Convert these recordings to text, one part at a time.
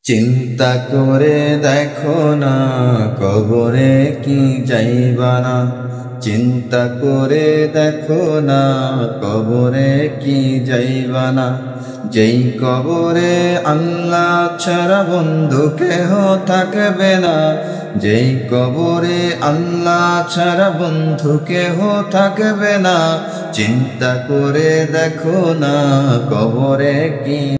চিন্তা করে দেখো না কবরে কি যাইবা না। চিন্তা করে দেখো না কবরে কি যাইবা না। যেই কবরে আল্লাহ ছাড়া বন্ধু কেহ থাকবে না। যেই কবরে আল্লাহ ছাড়া বন্ধু কেহ থাকবে না। চিন্তা করে দেখো না কবরে কি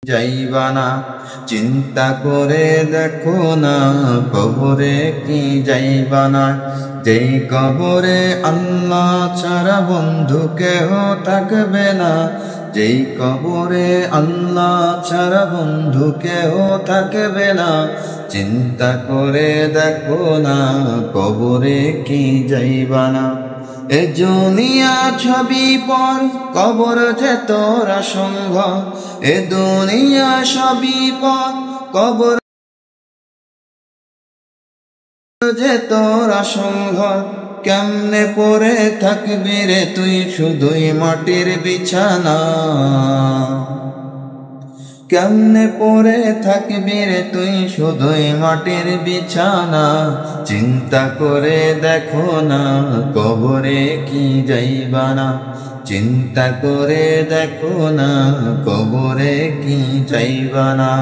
যাইবা না। চিন্তা করে দেখো না কবরে কি যাইবা না। যেই কবরে আল্লাহ ছাড়া বন্ধু কেহ থাকবে না। যেই কবরে আল্লাহ ছাড়া বন্ধু কেহ থাকবে না। চিন্তা করে দেখো না কবরে কি যাইবা না। এ দুনিয়া ছবি পর কবর যে তোরা সঙ্গ। এ দুনিয়া সবই পর কবর যে তোরা সঙ্গ। কেমনে পড়ে থাকবি রে তুই শুধুই মাটির বিছানা। কেমনে পড়ে থাকবি রে তুই শুধুই মাটির বিছানা। চিন্তা করে দেখো না কবরে কি যাইবা না। চিন্তা করে দেখো না কবরে কি যাইবা না।